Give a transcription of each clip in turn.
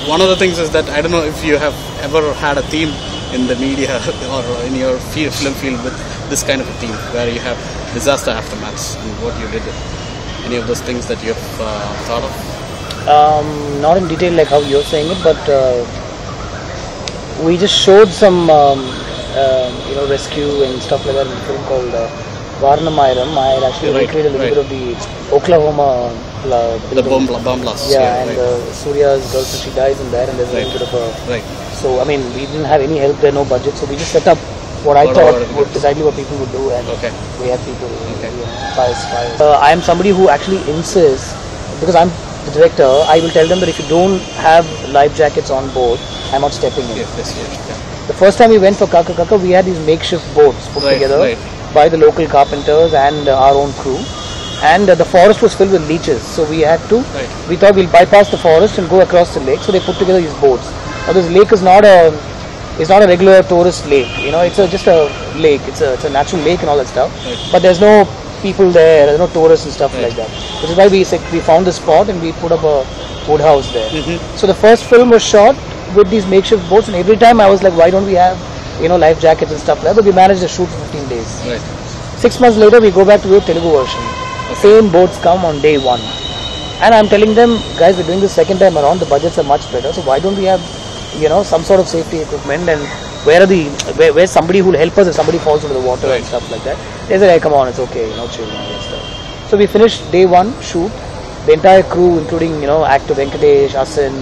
one of the things is that I don't know if you have ever had a theme in the media or in your film field with this kind of a theme where you have disaster aftermaths and what you did. Any of those things that you have thought of? Not in detail like how you're saying it, but we just showed some rescue and stuff like that in a film called Gautham Menon. I had actually recreated a little bit of the Oklahoma the bomb blast. Yeah, and Surya's girlfriend, she dies in there, and there's a little bit of a... So, I mean, we didn't have any help there, no budget, so we just set up what I thought would exactly what people would do, and we had people fires. I am somebody who actually insists, because I'm the director, I will tell them that if you don't have life jackets on board, I'm not stepping in. The first time we went for Kaka Kaka, we had these makeshift boats put together by the local carpenters and our own crew. And the forest was filled with leeches, so we had to, we thought we'll bypass the forest and go across the lake, so they put together these boats. Now this lake is not a regular tourist lake, it's just a lake, it's a natural lake and all that stuff, but there's no people there's no tourists and stuff like that, which is why we found the spot and we put up a wood house there. So the first film was shot with these makeshift boats, and every time I was like, why don't we have life jackets and stuff like that, but we managed to shoot for 15 days. 6 months later we go back to the Telugu version. Same boats come on day one, and I'm telling them, guys, we're doing this second time around, the budgets are much better, so why don't we have some sort of safety equipment, and where's somebody who will help us if somebody falls into the water and stuff like that. They said, hey, come on, it's okay, chill and stuff. So we finished day one shoot, the entire crew, including actor Venkatesh, Asin,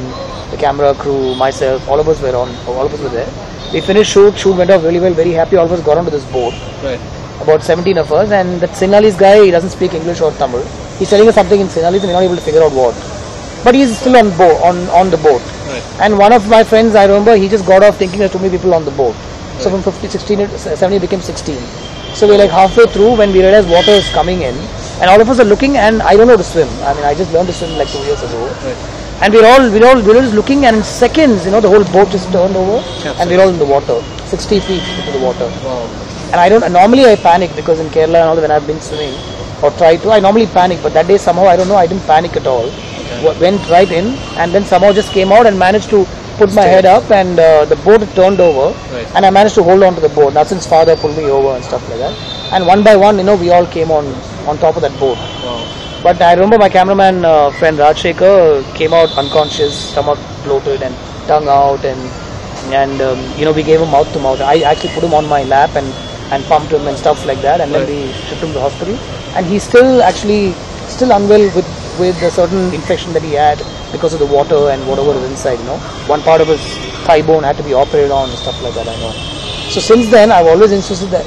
the camera crew, myself, all of us were there. We finished shoot went off really well, very happy, all of us got onto this boat. About 17 of us, and that Sinhalese guy, he doesn't speak English or Tamil. He's telling us something in Sinhalese and we're not able to figure out what. But he's still on the boat. And one of my friends, I remember, he just got off thinking there's too many people on the boat. So from 17 became 16. So we're like halfway through when we realized water is coming in, and all of us are looking, and I don't know how to swim. I mean, I just learned to swim like 2 years ago. And we're all just looking, and in seconds, the whole boat just turned over, and we're all in the water, 60 feet into the water. And normally I panic, because in Kerala and all, when I've been swimming or tried to, I normally panic, but that day somehow, I don't know, I didn't panic at all. Went right in, and then somehow just came out and managed to put my head up, and the boat had turned over, and I managed to hold on to the boat. Nasin's father pulled me over and stuff like that, and one by one, we all came on top of that boat. But I remember my cameraman friend Rajshekhar came out unconscious, stomach bloated and tongue out, and we gave him mouth to mouth. I actually put him on my lap and pumped him and stuff like that, and then we shipped him to the hospital, and he's still unwell with a certain infection that he had because of the water and whatever is inside. One part of his thigh bone had to be operated on and stuff like that, I know. So since then I've always insisted that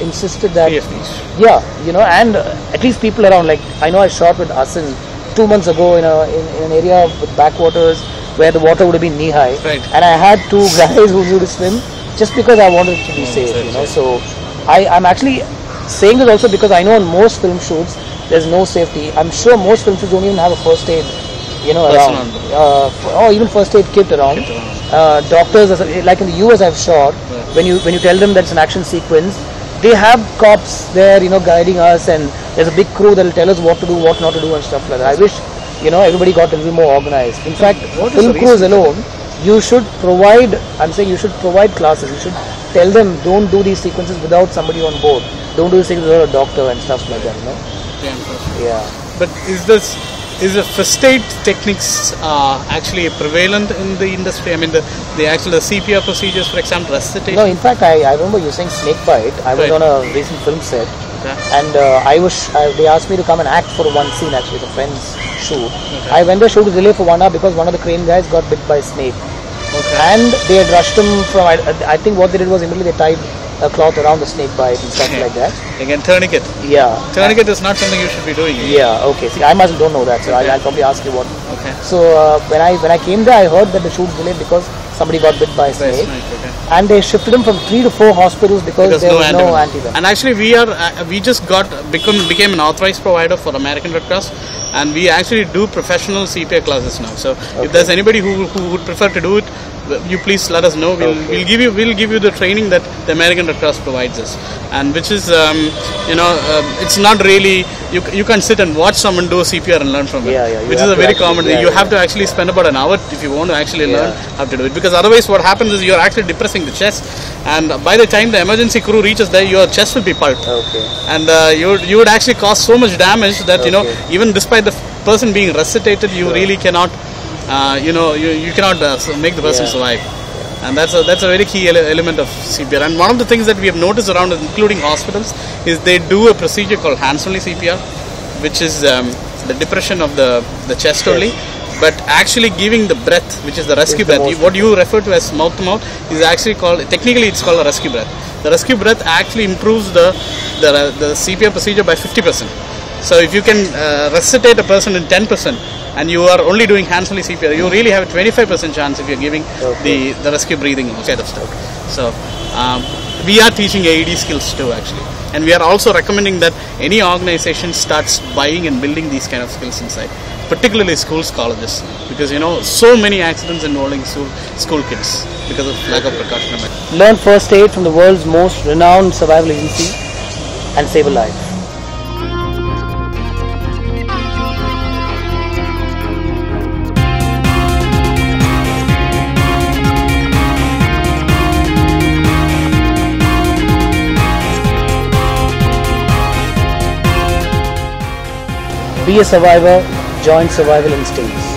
and at least people around, like I know I shot with Asin 2 months ago in an area with backwaters where the water would have been knee high, and I had 2 guys who knew to swim just because I wanted to be safe, So I'm actually saying this also because I know in most film shoots there's no safety. I'm sure most film shoots don't even have a first aid, around, or even first aid kit around. Doctors, like in the US I've shot, when you tell them that it's an action sequence, they have cops there, guiding us, and there's a big crew that will tell us what to do, what not to do, and stuff like that. I wish, everybody got a little more organized. In fact, film crews alone, you should provide classes. You should tell them, don't do these sequences without somebody on board. Don't do these sequences without a doctor and stuff like that, But is the first aid techniques actually prevalent in the industry? I mean, the CPR procedures, for example, resuscitation? No, in fact, I remember you saying snake bite. I was on a recent film set, and they asked me to come and act for one scene, actually, the friend's shoot. I went there, shoot was delayed for 1 hour because one of the crane guys got bit by a snake. And they had rushed him from, I think what they did was immediately they tied a cloth around the snake bite and stuff like that. Again, tourniquet. Tourniquet is not something you should be doing. Okay. See, I don't know that, so I'll probably ask you what. So when I came there, I heard that the shoot was delayed because somebody got bit by a snake. And they shifted him from 3 to 4 hospitals because there was no antivenom. And actually, we just became an authorized provider for American Red Cross, and we actually do professional CPR classes now. So if there's anybody who would prefer to do it, you please let us know. We'll give you the training that the American Red Cross provides us, and which is it's not really you can't sit and watch someone do CPR and learn from it. Which is a very common thing. You have to actually spend about an hour if you want to actually learn how to do it, because otherwise what happens is you're actually depressing the chest, and by the time the emergency crew reaches there, your chest will be pulped, and you would actually cause so much damage that even despite the person being resuscitated, you really cannot you cannot make the person survive. And that's a very key element of CPR. And one of the things that we have noticed around, including hospitals, is they do a procedure called hands-only CPR, which is the depression of the chest only, but actually giving the breath, which is the rescue breath. What you refer to as mouth-to-mouth is actually technically it's called a rescue breath. The rescue breath actually improves the CPR procedure by 50%. So if you can resuscitate a person in 10%, and you are only doing hands-only CPR, you really have a 25% chance if you're giving the rescue breathing kind of stuff. So we are teaching AED skills too, actually, and we are also recommending that any organization starts buying and building these kind of skills inside, particularly schools, colleges, because so many accidents involving school kids because of lack of precaution. Learn first aid from the world's most renowned survival agency and save a life. Be a survivor, join Survival Instincts.